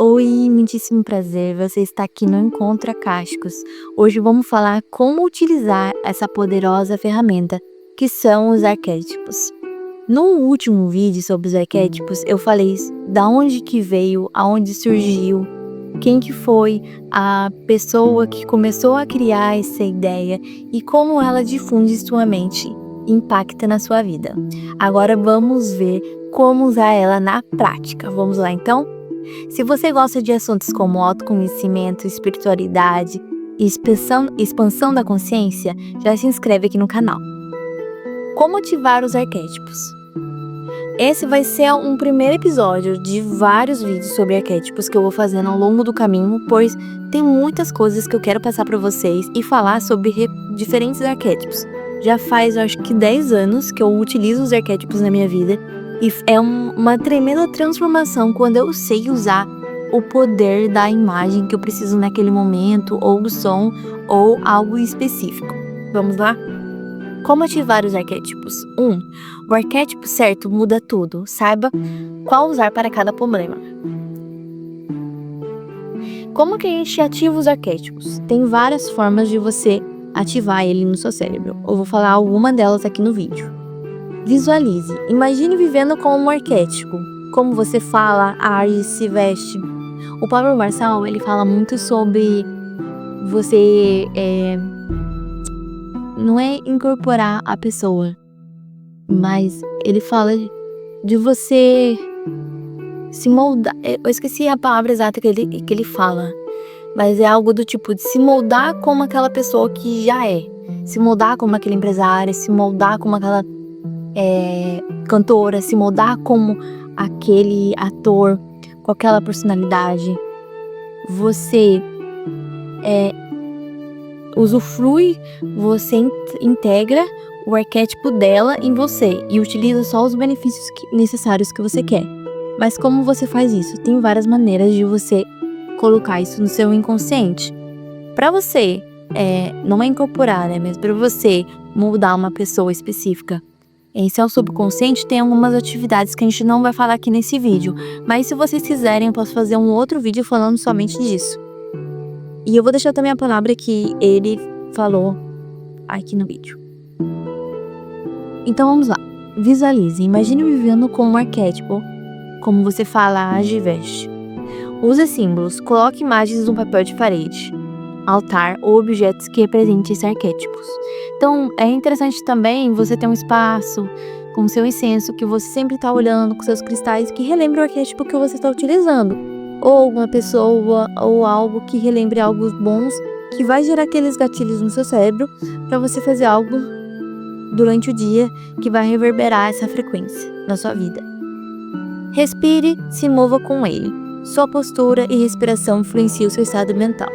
Oi, muitíssimo prazer, você está aqui no Encontro Acásticos. Hoje vamos falar como utilizar essa poderosa ferramenta que são os arquétipos. No último vídeo sobre os arquétipos, eu falei da onde que veio, aonde surgiu, quem que foi a pessoa que começou a criar essa ideia e como ela difunde sua mente, impacta na sua vida. Agora vamos ver como usar ela na prática. Vamos lá então? Se você gosta de assuntos como autoconhecimento, espiritualidade e expansão da consciência, já se inscreve aqui no canal. Como ativar os arquétipos? Esse vai ser um primeiro episódio de vários vídeos sobre arquétipos que eu vou fazendo ao longo do caminho, pois tem muitas coisas que eu quero passar para vocês e falar sobre diferentes arquétipos. Já faz, acho que 10 anos que eu utilizo os arquétipos na minha vida. E é uma tremenda transformação quando eu sei usar o poder da imagem que eu preciso naquele momento, ou do som, ou algo específico. Vamos lá? Como ativar os arquétipos? 1. O arquétipo certo muda tudo. Saiba qual usar para cada problema. Como que a gente ativa os arquétipos? Tem várias formas de você ativar ele no seu cérebro. Eu vou falar alguma delas aqui no vídeo. Visualize. Imagine vivendo como um arquétipo. Como você fala, age, se veste. O Pablo Marçal, ele fala muito sobre você não é incorporar a pessoa, mas ele fala de você se moldar. Eu esqueci a palavra exata que ele fala, mas é algo do tipo de se moldar como aquela pessoa que já é. Se moldar como aquele empresário, se moldar como aquela cantora, se moldar como aquele ator, com aquela personalidade. Você usufrui, você integra o arquétipo dela em você e utiliza só os benefícios necessários que você quer. Mas como você faz isso? Tem várias maneiras de você colocar isso no seu inconsciente. Para você não é incorporar, né? Mas para você moldar uma pessoa específica em seu subconsciente, tem algumas atividades que a gente não vai falar aqui nesse vídeo. Mas se vocês quiserem, eu posso fazer um outro vídeo falando somente disso. E eu vou deixar também a palavra que ele falou aqui no vídeo. Então vamos lá. Visualize. Imagine vivendo com um arquétipo, como você fala, age e veste. Use símbolos. Coloque imagens no papel de parede, altar ou objetos que representem esses arquétipos. Então, é interessante também você ter um espaço com seu incenso que você sempre está olhando, com seus cristais que relembre o arquétipo que você está utilizando. Ou alguma pessoa ou algo que relembre algo bons, que vai gerar aqueles gatilhos no seu cérebro para você fazer algo durante o dia que vai reverberar essa frequência na sua vida. Respire, se mova com ele. Sua postura e respiração influenciam o seu estado mental.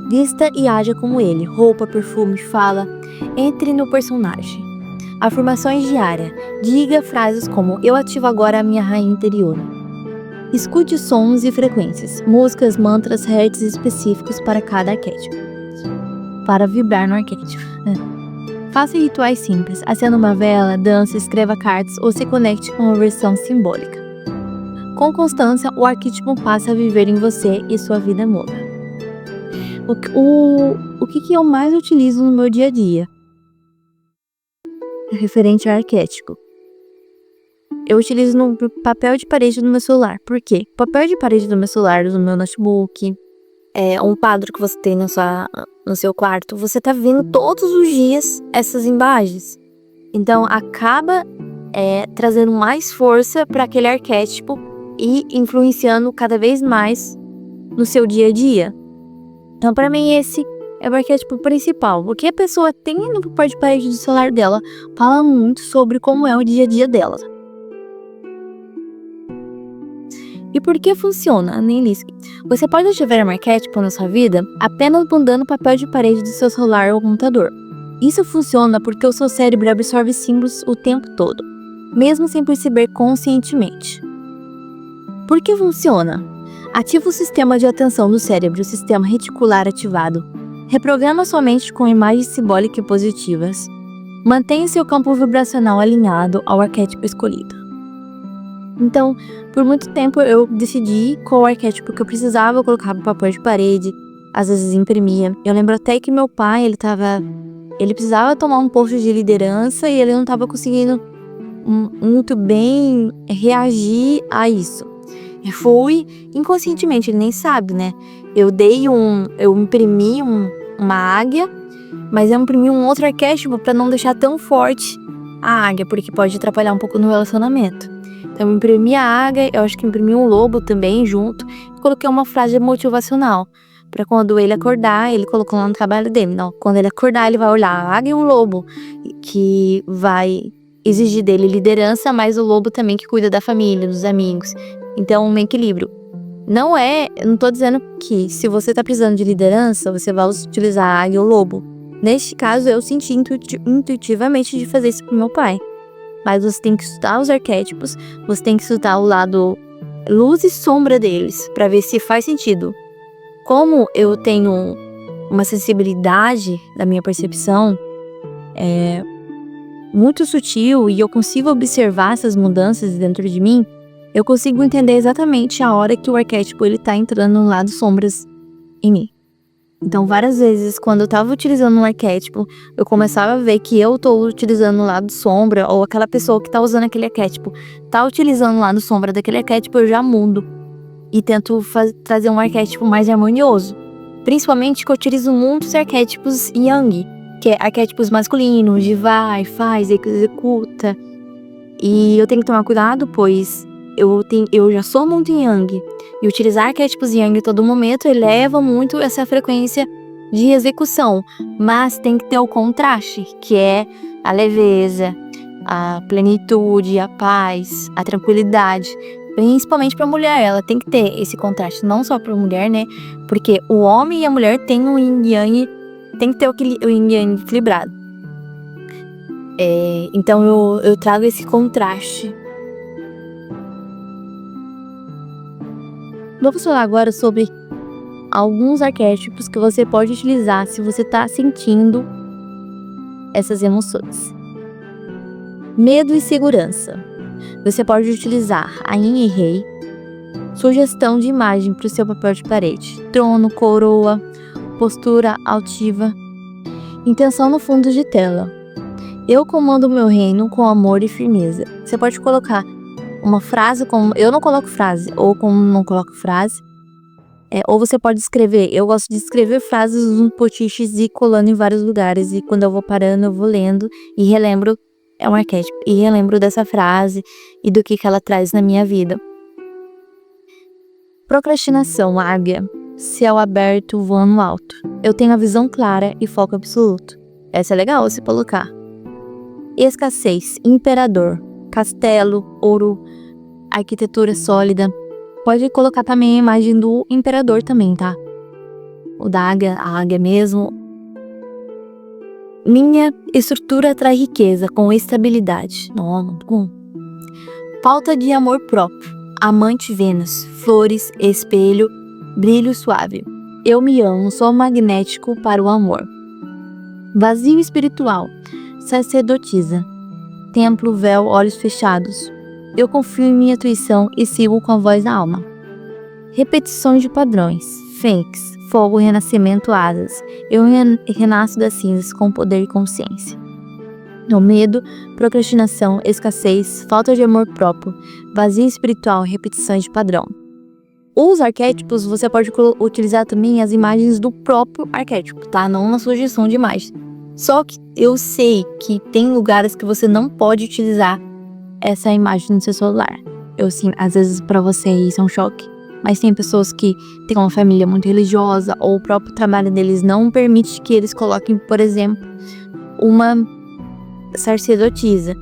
Vista e haja como ele. Roupa, perfume, fala. Entre no personagem. Afirmações diárias. Diga frases como: eu ativo agora a minha rainha interior. Escute sons e frequências. Músicas, mantras, hertz específicos para cada arquétipo. Para vibrar no arquétipo. Faça rituais simples. Acenda uma vela, dança, escreva cartas ou se conecte com uma versão simbólica. Com constância, o arquétipo passa a viver em você e sua vida muda. O que eu mais utilizo no meu dia a dia referente ao arquétipo? Eu utilizo no papel de parede do meu celular. Por quê? O papel de parede do meu celular, do meu notebook, um quadro que você tem no seu quarto, você tá vendo todos os dias essas imagens. Então acaba trazendo mais força para aquele arquétipo e influenciando cada vez mais no seu dia a dia. Então, para mim, esse é o arquétipo principal. O que a pessoa tem no papel de parede do celular dela fala muito sobre como é o dia a dia dela. E por que funciona? Você pode ativar um arquétipo na sua vida apenas mudando o papel de parede do seu celular ou computador. Isso funciona porque o seu cérebro absorve símbolos o tempo todo, mesmo sem perceber conscientemente. Por que funciona? Ativa o sistema de atenção do cérebro, o sistema reticular ativado. Reprograma sua mente com imagens simbólicas e positivas. Mantenha seu campo vibracional alinhado ao arquétipo escolhido. Então, por muito tempo eu decidi qual arquétipo que eu precisava, eu colocava papel de parede, às vezes imprimia. Eu lembro até que meu pai, ele precisava tomar um posto de liderança e ele não estava conseguindo muito bem reagir a isso. Eu fui inconscientemente, ele nem sabe, né? Eu imprimi uma águia, mas eu imprimi um outro arquétipo para não deixar tão forte a águia, porque pode atrapalhar um pouco no relacionamento. Então eu imprimi a águia, eu acho que imprimi um lobo também junto, e coloquei uma frase motivacional. Pra quando ele acordar, ele colocou lá no trabalho dele, não. Quando ele acordar, ele vai olhar a águia e um lobo, que vai exigir dele liderança, mas o lobo também que cuida da família, dos amigos. Então, um equilíbrio. Eu não tô dizendo que se você tá precisando de liderança, você vai utilizar a águia ou o lobo. Neste caso, eu senti intuitivamente de fazer isso pro meu pai. Mas você tem que estudar os arquétipos, você tem que estudar o lado luz e sombra deles, pra ver se faz sentido. Como eu tenho uma sensibilidade da minha percepção muito sutil e eu consigo observar essas mudanças dentro de mim, eu consigo entender exatamente a hora que o arquétipo ele tá entrando no lado sombras em mim. Então, várias vezes, quando eu tava utilizando um arquétipo, eu começava a ver que eu tô utilizando o lado sombra, ou aquela pessoa que tá usando aquele arquétipo tá utilizando o lado sombra daquele arquétipo, eu já mudo e tento trazer um arquétipo mais harmonioso. Principalmente que eu utilizo muitos arquétipos Yang, que é arquétipos masculinos, de vai, faz, executa. E eu tenho que tomar cuidado, pois eu já sou muito Yang. E utilizar arquétipos Yang a todo momento eleva muito essa frequência de execução. Mas tem que ter o contraste, que é a leveza, a plenitude, a paz, a tranquilidade. Principalmente para a mulher, ela tem que ter esse contraste, não só para a mulher, né? Porque o homem e a mulher têm um yin yang, tem que ter o yin yang equilibrado. Então eu trago esse contraste. Vamos falar agora sobre alguns arquétipos que você pode utilizar se você está sentindo essas emoções. Medo e segurança. Você pode utilizar Rainha e Rei, sugestão de imagem para o seu papel de parede, trono, coroa, postura altiva, intenção no fundo de tela. Eu comando meu reino com amor e firmeza. Você pode colocar uma frase como eu não coloco frase, ou como não coloco frase. Ou você pode escrever. Eu gosto de escrever frases nos post-its e colando em vários lugares. E quando eu vou parando, eu vou lendo e relembro. É um arquétipo. E relembro dessa frase e do que ela traz na minha vida. Procrastinação, águia. Céu aberto, voando alto. Eu tenho a visão clara e foco absoluto. Essa é legal você colocar. Escassez, imperador. Castelo, ouro, arquitetura sólida. Pode colocar também a imagem do imperador também, tá? O da águia, a águia mesmo. Minha estrutura traz riqueza com estabilidade. Muito bom. Falta de amor próprio. Amante Vênus. Flores, espelho, brilho suave. Eu me amo, sou magnético para o amor. Vazio espiritual. Sacerdotisa. Templo, véu, olhos fechados. Eu confio em minha intuição e sigo com a voz da alma. Repetições de padrões. Fênix, fogo, renascimento, asas. Eu renasço das cinzas com poder e consciência. No medo, procrastinação, escassez, falta de amor próprio, vazio espiritual, repetições de padrão. Os arquétipos, você pode utilizar também as imagens do próprio arquétipo, tá? Não na sugestão de imagem. Só que eu sei que tem lugares que você não pode utilizar essa imagem no seu celular. Eu sim, às vezes pra você isso é um choque. Mas tem pessoas que têm uma família muito religiosa ou o próprio trabalho deles não permite que eles coloquem, por exemplo, uma sacerdotisa.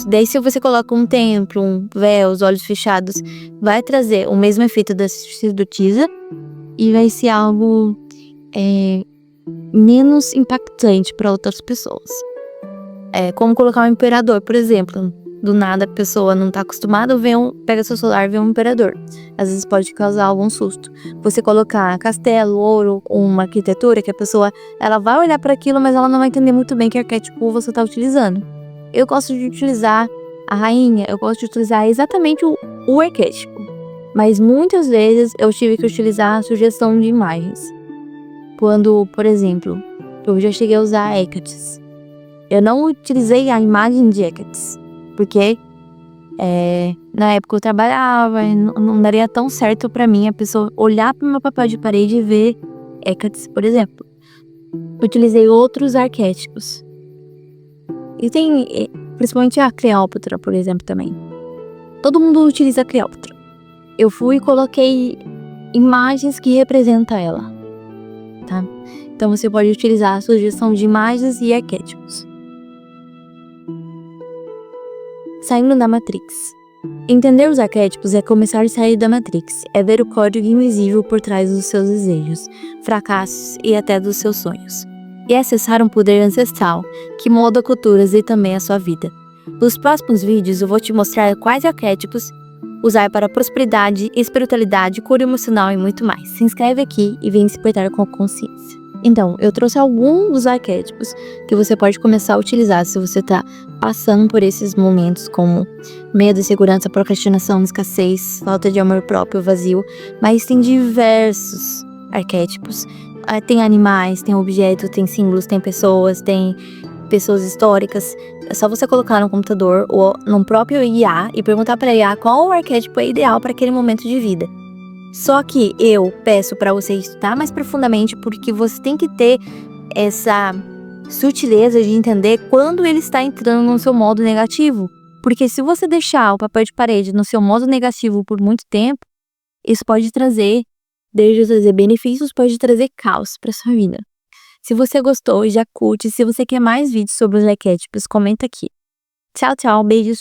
Daí se você coloca um templo, um véu, os olhos fechados, vai trazer o mesmo efeito da sacerdotisa e vai ser algo menos impactante para outras pessoas. Como colocar um imperador, por exemplo. Do nada a pessoa não tá acostumada, pega seu celular e vê um imperador. Às vezes pode causar algum susto. Você colocar castelo, ouro, uma arquitetura que a pessoa ela vai olhar para aquilo, mas ela não vai entender muito bem que arquétipo você tá utilizando. Eu gosto de utilizar a rainha, eu gosto de utilizar exatamente o arquétipo, mas muitas vezes eu tive que utilizar a sugestão de imagens. Quando, por exemplo, eu já cheguei a usar Hécates. Eu não utilizei a imagem de Hécates, porque na época eu trabalhava e não daria tão certo pra mim a pessoa olhar pro meu papel de parede e ver Hécates, por exemplo. Utilizei outros arquétipos. E tem, principalmente a Cleópatra, por exemplo, também. Todo mundo utiliza a Cleópatra. Eu fui e coloquei imagens que representam ela, tá? Então você pode utilizar a sugestão de imagens e arquétipos. Saindo da Matrix. Entender os arquétipos é começar a sair da Matrix, é ver o código invisível por trás dos seus desejos, fracassos e até dos seus sonhos. E acessar um poder ancestral, que molda culturas e também a sua vida. Nos próximos vídeos eu vou te mostrar quais arquétipos usar para prosperidade, espiritualidade, cura emocional e muito mais. Se inscreve aqui e vem despertar com a consciência. Então, eu trouxe alguns dos arquétipos que você pode começar a utilizar se você está passando por esses momentos como medo, insegurança, procrastinação, escassez, falta de amor próprio, vazio. Mas tem diversos arquétipos. Tem animais, tem objetos, tem símbolos, tem pessoas históricas. É só você colocar no computador ou no próprio IA e perguntar para a IA qual o arquétipo é ideal para aquele momento de vida. Só que eu peço para você estudar mais profundamente, porque você tem que ter essa sutileza de entender quando ele está entrando no seu modo negativo. Porque se você deixar o papel de parede no seu modo negativo por muito tempo, isso pode trazer, desde trazer benefícios, pode trazer caos para sua vida. Se você gostou, já curte. Se você quer mais vídeos sobre os arquétipos, comenta aqui. Tchau, tchau, beijos.